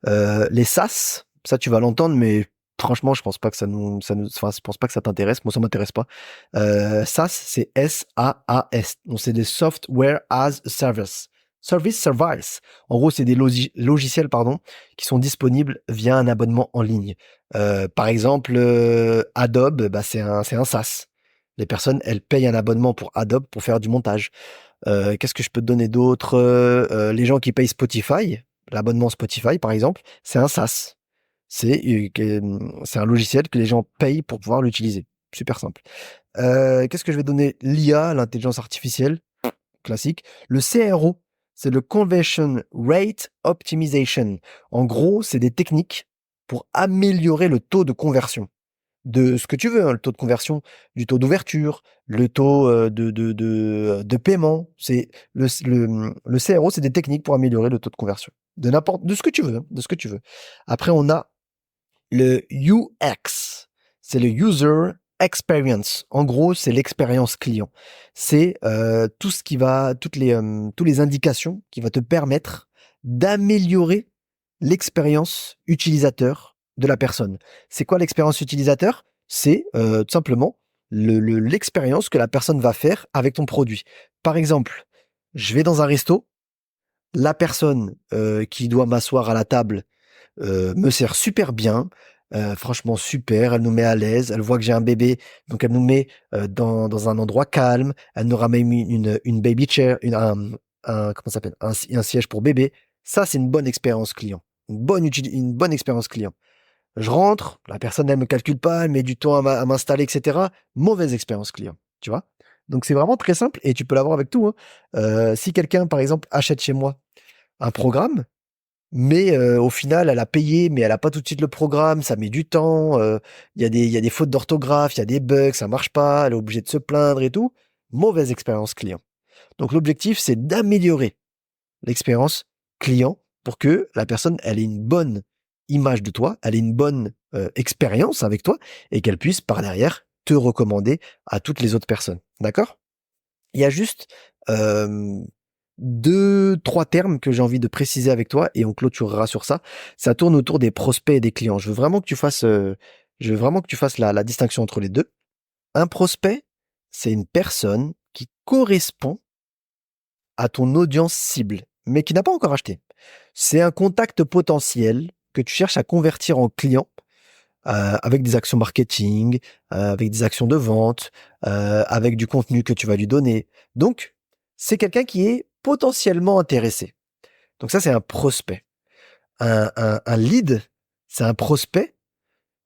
Les SaaS, ça, tu vas l'entendre, mais franchement, je pense pas que enfin, je pense pas que ça t'intéresse. Moi, ça m'intéresse pas. SaaS, c'est SaaS. Donc, c'est des Software as a Service. Service. En gros, c'est des logiciels, qui sont disponibles via un abonnement en ligne. Par exemple, Adobe, bah, c'est un SaaS. Les personnes, elles payent un abonnement pour Adobe pour faire du montage. Qu'est-ce que je peux te donner d'autre? Les gens qui payent Spotify, l'abonnement Spotify par exemple, c'est un SaaS. C'est un logiciel que les gens payent pour pouvoir l'utiliser. Super simple. Qu'est-ce que je vais donner? L'IA, l'intelligence artificielle, classique. Le CRO, c'est le Conversion Rate Optimization. En gros, c'est des techniques pour améliorer le taux de conversion de ce que tu veux, hein, le taux de conversion, du taux d'ouverture, le taux de paiement. C'est le CRO, c'est des techniques pour améliorer le taux de conversion. De ce que tu veux, hein, de ce que tu veux. Après, on a le UX, c'est le User Experience. En gros, c'est l'expérience client. C'est toutes les indications qui va te permettre d'améliorer l'expérience utilisateur de la personne. C'est quoi l'expérience utilisateur? C'est tout simplement l'expérience que la personne va faire avec ton produit. Par exemple, je vais dans un resto, la personne qui doit m'asseoir à la table me sert super bien, franchement super, elle nous met à l'aise, elle voit que j'ai un bébé, donc elle nous met dans un endroit calme, elle nous ramène une baby chair, comment ça s'appelle, un siège pour bébé. Ça, c'est une bonne expérience client, une bonne expérience client. Je rentre, la personne, elle me calcule pas, elle met du temps à m'installer, etc. Mauvaise expérience client, tu vois. Donc c'est vraiment très simple et tu peux l'avoir avec tout, hein. Si quelqu'un, par exemple, achète chez moi un programme, mais au final, elle a payé, mais elle a pas tout de suite le programme, ça met du temps, il y a des fautes d'orthographe, il y a des bugs, ça marche pas, elle est obligée de se plaindre et tout. Mauvaise expérience client. Donc l'objectif, c'est d'améliorer l'expérience client pour que la personne, elle ait une bonne image de toi, elle ait une bonne expérience avec toi et qu'elle puisse par derrière te recommander à toutes les autres personnes. D'accord? Il y a juste euh, deux, trois termes que j'ai envie de préciser avec toi et on clôturera sur ça. Ça tourne autour des prospects et des clients. Je veux vraiment que tu fasses la distinction entre les deux. Un prospect, c'est une personne qui correspond à ton audience cible, mais qui n'a pas encore acheté. C'est un contact potentiel que tu cherches à convertir en client avec des actions marketing, avec des actions de vente, avec du contenu que tu vas lui donner. Donc, c'est quelqu'un qui est potentiellement intéressé. Donc ça, c'est un prospect. Un lead, c'est un prospect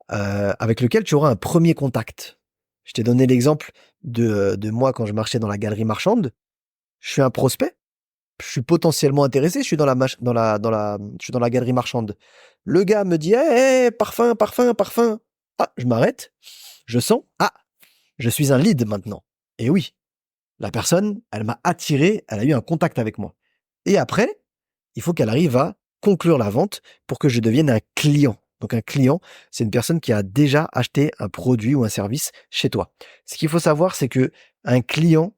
avec lequel tu auras un premier contact. Je t'ai donné l'exemple de moi quand je marchais dans la galerie marchande. Je suis un prospect, je suis potentiellement intéressé, je suis je suis dans la galerie marchande. Le gars me dit, hey, parfum, parfum, parfum. Ah, je m'arrête, je sens, ah, je suis un lead maintenant. Et oui, la personne, elle m'a attiré, elle a eu un contact avec moi. Et après, il faut qu'elle arrive à conclure la vente pour que je devienne un client. Donc un client, c'est une personne qui a déjà acheté un produit ou un service chez toi. Ce qu'il faut savoir, c'est que un client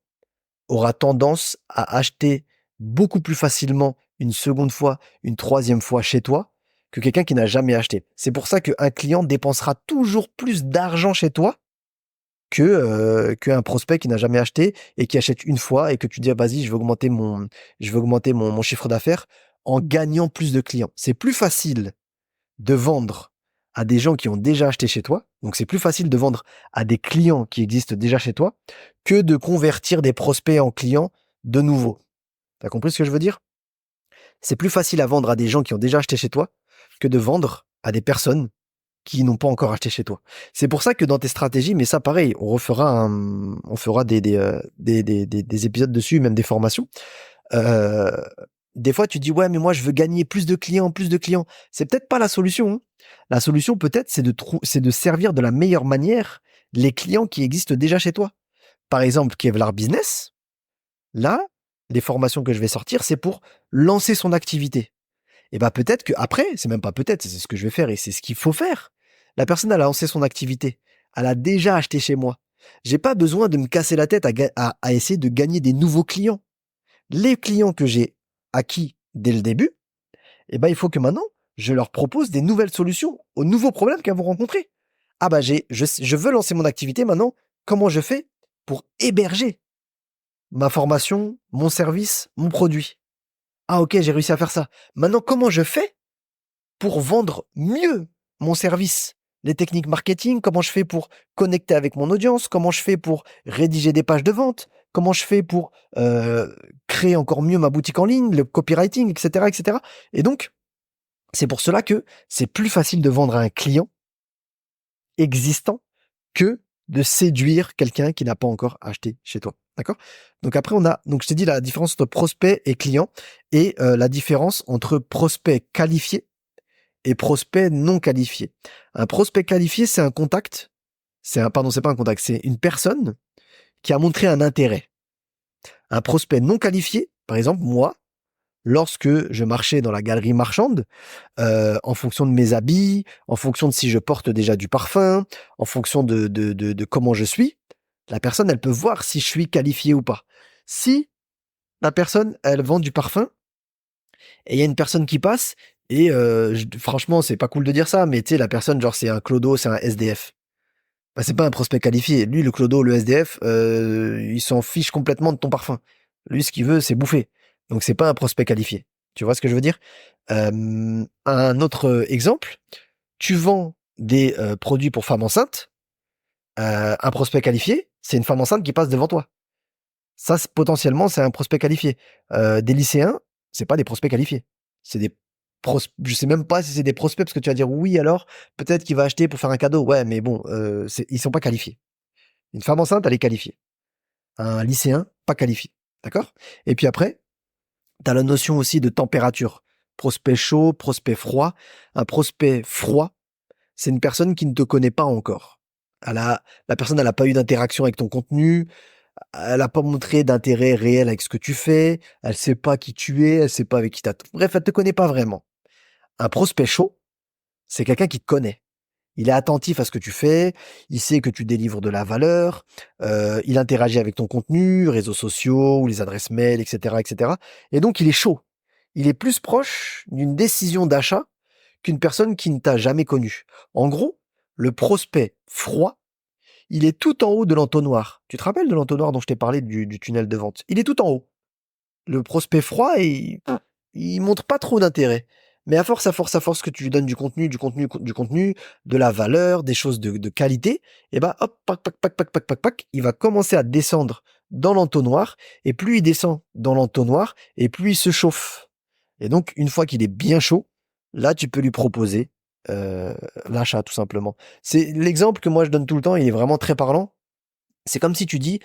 aura tendance à acheter beaucoup plus facilement une seconde fois, une troisième fois chez toi que quelqu'un qui n'a jamais acheté. C'est pour ça qu'un client dépensera toujours plus d'argent chez toi qu'un prospect qui n'a jamais acheté et qui achète une fois et que tu dis, ah, vas-y, je veux augmenter mon chiffre d'affaires en gagnant plus de clients. C'est plus facile de vendre à des gens qui ont déjà acheté chez toi. Donc, c'est plus facile de vendre à des clients qui existent déjà chez toi que de convertir des prospects en clients de nouveau. T'as compris ce que je veux dire? C'est plus facile à vendre à des gens qui ont déjà acheté chez toi que de vendre à des personnes qui n'ont pas encore acheté chez toi. C'est pour ça que dans tes stratégies, mais ça pareil, on fera des épisodes dessus, même des formations. Euh, des fois, tu dis, ouais, mais moi, je veux gagner plus de clients, plus de clients. C'est peut-être pas la solution, hein. La solution, peut-être, c'est de servir de la meilleure manière les clients qui existent déjà chez toi. Par exemple, Kevlar Business, là, les formations que je vais sortir, c'est pour lancer son activité. Et bah peut-être que après, c'est même pas peut-être, c'est ce que je vais faire et c'est ce qu'il faut faire. La personne, elle a lancé son activité. Elle a déjà acheté chez moi. J'ai pas besoin de me casser la tête à essayer de gagner des nouveaux clients. Les clients que j'ai acquis dès le début, eh ben, il faut que maintenant, je leur propose des nouvelles solutions aux nouveaux problèmes qu'elles vont rencontrer. Ah bah, je veux lancer mon activité maintenant. Comment je fais pour héberger ma formation, mon service, mon produit? Ah ok, j'ai réussi à faire ça. Maintenant, comment je fais pour vendre mieux mon service? Les techniques marketing, comment je fais pour connecter avec mon audience, comment je fais pour rédiger des pages de vente, comment je fais pour créer encore mieux ma boutique en ligne, le copywriting, etc., etc. Et donc, c'est pour cela que c'est plus facile de vendre à un client existant que de séduire quelqu'un qui n'a pas encore acheté chez toi. D'accord? Donc après, donc je t'ai dit la différence entre prospect et client et la différence entre prospect qualifié et prospect non qualifié. Un prospect qualifié, c'est un contact. Pardon, c'est pas un contact, c'est une personne qui a montré un intérêt. Un prospect non qualifié, par exemple, moi, lorsque je marchais dans la galerie marchande, en fonction de mes habits, en fonction de si je porte déjà du parfum, en fonction de comment je suis, la personne, elle peut voir si je suis qualifié ou pas. Si la personne, elle vend du parfum, et il y a une personne qui passe, et franchement, c'est pas cool de dire ça, mais tu sais, la personne, genre, c'est un clodo, c'est un SDF. Bah, c'est pas un prospect qualifié. Lui, le clodo, le SDF, il s'en fiche complètement de ton parfum. Lui, ce qu'il veut, c'est bouffer. Donc, c'est pas un prospect qualifié. Tu vois ce que je veux dire? Un autre exemple, tu vends des produits pour femmes enceintes. Un prospect qualifié, c'est une femme enceinte qui passe devant toi. Ça, potentiellement, c'est un prospect qualifié. Des lycéens, c'est pas des prospects qualifiés. C'est des je sais même pas si c'est des prospects parce que tu vas dire oui, alors peut-être qu'il va acheter pour faire un cadeau. Ouais, mais bon, ils sont pas qualifiés. Une femme enceinte, elle est qualifiée. Un lycéen, pas qualifié. D'accord? Et puis après, tu as la notion aussi de température. Prospect chaud, prospect froid. Un prospect froid, c'est une personne qui ne te connaît pas encore. La personne, elle n'a pas eu d'interaction avec ton contenu, elle n'a pas montré d'intérêt réel avec ce que tu fais, elle sait pas qui tu es, elle sait pas avec qui t'as. Bref, elle te connaît pas vraiment. Un prospect chaud, c'est quelqu'un qui te connaît. Il est attentif à ce que tu fais, il sait que tu délivres de la valeur, il interagit avec ton contenu, réseaux sociaux ou les adresses mail, etc., etc. Et donc, il est chaud. Il est plus proche d'une décision d'achat qu'une personne qui ne t'a jamais connu. En gros, le prospect froid, il est tout en haut de l'entonnoir. Tu te rappelles de l'entonnoir dont je t'ai parlé du tunnel de vente? Il est tout en haut. Le prospect froid, il montre pas trop d'intérêt. Mais à force que tu lui donnes du contenu, de la valeur, des choses de qualité, et bah hop, pac, pac, pac, pac, pac, pac, pac, il va commencer à descendre dans l'entonnoir. Et plus il descend dans l'entonnoir, et plus il se chauffe. Et donc, une fois qu'il est bien chaud, là, tu peux lui proposer euh, l'achat, tout simplement. C'est l'exemple que moi je donne tout le temps, il est vraiment très parlant. C'est comme si tu dis,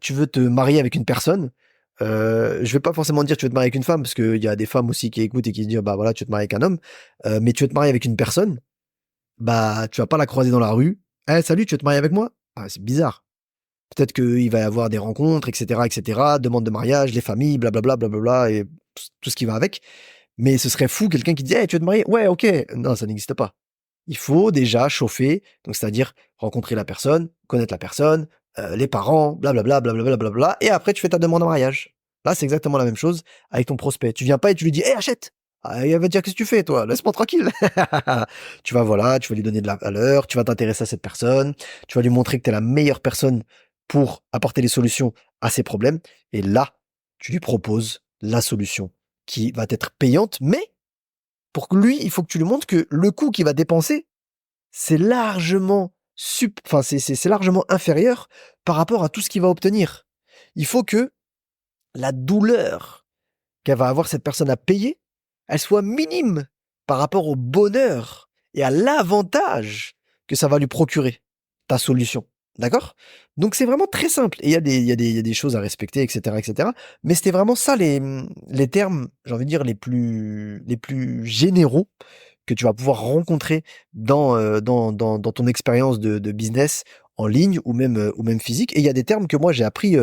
tu veux te marier avec une personne. Je vais pas forcément dire tu veux te marier avec une femme, parce qu'il y a des femmes aussi qui écoutent et qui se disent, bah voilà, tu veux te marier avec un homme. Mais tu veux te marier avec une personne, bah tu vas pas la croiser dans la rue. Eh salut, tu veux te marier avec moi? Ah, c'est bizarre. Peut-être qu'il va y avoir des rencontres, etc., etc., demande de mariage, les familles, blablabla, blablabla, et tout ce qui va avec. Mais ce serait fou quelqu'un qui dit, hey, tu veux te marier? Ouais, ok. Non, ça n'existe pas. Il faut déjà chauffer, donc c'est-à-dire rencontrer la personne, connaître la personne, les parents, blablabla, blablabla, blablabla, et après tu fais ta demande en mariage. Là, c'est exactement la même chose avec ton prospect. Tu viens pas et tu lui dis, hé, achète! Ah, il va te dire, qu'est-ce que tu fais, toi? Laisse-moi tranquille. Tu vas, voilà, tu vas lui donner de la valeur, tu vas t'intéresser à cette personne, tu vas lui montrer que tu es la meilleure personne pour apporter les solutions à ses problèmes, et là, tu lui proposes la solution qui va être payante, mais pour que lui, il faut que tu lui montres que le coût qu'il va dépenser, c'est largement enfin, c'est largement inférieur par rapport à tout ce qu'il va obtenir. Il faut que la douleur qu'elle va avoir cette personne à payer, elle soit minime par rapport au bonheur et à l'avantage que ça va lui procurer, ta solution. D'accord? Donc c'est vraiment très simple. Et il y a des choses à respecter, etc., etc. Mais c'était vraiment ça les termes, j'ai envie de dire, les plus généraux que tu vas pouvoir rencontrer dans ton expérience de business en ligne ou même physique. Et il y a des termes que moi j'ai appris,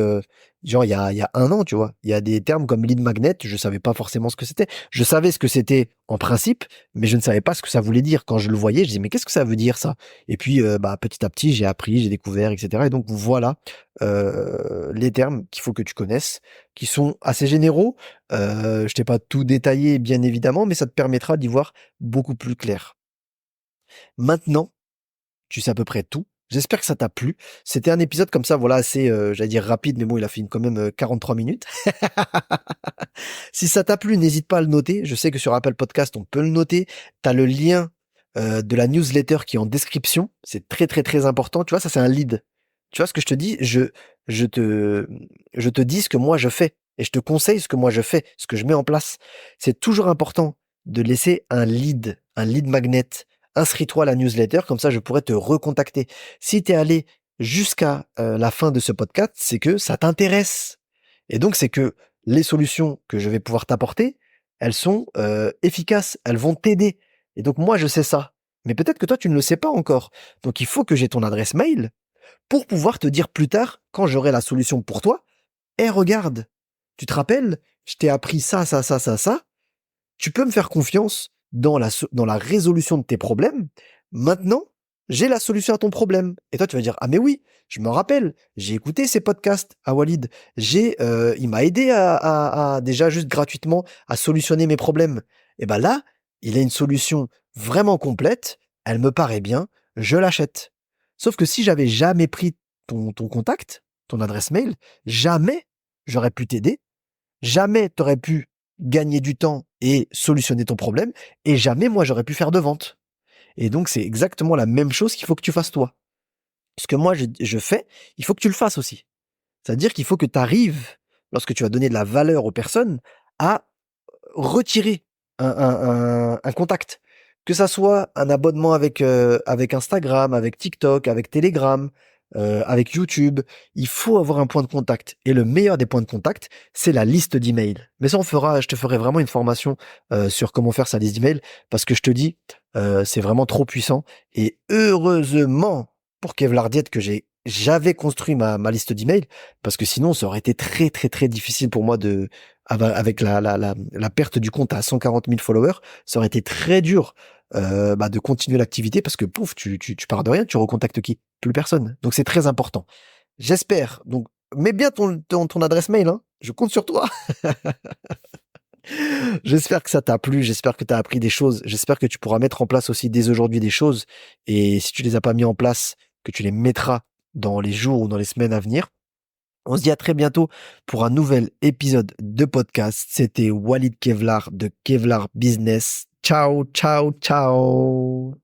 genre il y a un an, tu vois. Il y a des termes comme lead magnet, je savais pas forcément ce que c'était. Je savais ce que c'était en principe, mais je ne savais pas ce que ça voulait dire. Quand je le voyais, je disais, mais qu'est-ce que ça veut dire ça? Et puis, bah, petit à petit, j'ai appris, j'ai découvert, etc. Et donc voilà les termes qu'il faut que tu connaisses, qui sont assez généraux. Je t'ai pas tout détaillé, bien évidemment, mais ça te permettra d'y voir beaucoup plus clair. Maintenant, tu sais à peu près tout. J'espère que ça t'a plu. C'était un épisode comme ça, voilà, assez, j'allais dire rapide, mais bon, il a fait quand même 43 minutes. Si ça t'a plu, n'hésite pas à le noter. Je sais que sur Apple Podcast, on peut le noter. Tu as le lien de la newsletter qui est en description. C'est très, très, très important. Tu vois, ça, c'est un lead. Tu vois ce que je te dis? Je te, je te dis ce que moi je fais. Et je te conseille ce que moi je fais, ce que je mets en place. C'est toujours important de laisser un lead magnet. Inscris-toi à la newsletter, comme ça je pourrais te recontacter. Si tu es allé jusqu'à la fin de ce podcast, c'est que ça t'intéresse. Et donc c'est que les solutions que je vais pouvoir t'apporter, elles sont efficaces, elles vont t'aider. Et donc moi je sais ça. Mais peut-être que toi tu ne le sais pas encore. Donc il faut que j'ai ton adresse mail pour pouvoir te dire plus tard, quand j'aurai la solution pour toi, eh regarde, tu te rappelles, je t'ai appris ça, ça, ça, ça, ça. Tu peux me faire confiance dans la résolution de tes problèmes. Maintenant, j'ai la solution à ton problème. Et toi, tu vas dire, ah mais oui, je me rappelle, j'ai écouté ces podcasts à Walid. Il m'a aidé à déjà juste gratuitement à solutionner mes problèmes. Et ben là, il a une solution vraiment complète. Elle me paraît bien. Je l'achète. Sauf que si j'avais jamais pris ton contact, ton adresse mail, jamais j'aurais pu t'aider, jamais tu aurais pu gagner du temps et solutionner ton problème, et jamais moi j'aurais pu faire de vente. Et donc c'est exactement la même chose qu'il faut que tu fasses toi. Ce que moi je fais, il faut que tu le fasses aussi. C'est-à-dire qu'il faut que tu arrives, lorsque tu vas donner de la valeur aux personnes, à retirer un contact. Que ça soit un abonnement avec Instagram, avec TikTok, avec Telegram, avec YouTube, il faut avoir un point de contact. Et le meilleur des points de contact, c'est la liste d'emails. Mais ça, je te ferai vraiment une formation sur comment faire sa liste d'emails, parce que je te dis, c'est vraiment trop puissant. Et heureusement pour Kevlar Diet que j'avais construit ma liste d'emails, parce que sinon, ça aurait été très très très difficile pour moi avec la perte du compte à 140 000 followers, ça aurait été très dur de continuer l'activité parce que pouf, tu pars de rien, tu recontactes qui? Plus personne. Donc c'est très important. J'espère. Donc mets bien ton adresse mail, hein. Je compte sur toi. J'espère que ça t'a plu, j'espère que tu as appris des choses, j'espère que tu pourras mettre en place aussi dès aujourd'hui des choses. Et si tu les as pas mis en place, que tu les mettras dans les jours ou dans les semaines à venir. On se dit à très bientôt pour un nouvel épisode de podcast. C'était Walid Kevlar de Kevlar Business. Ciao, ciao, ciao.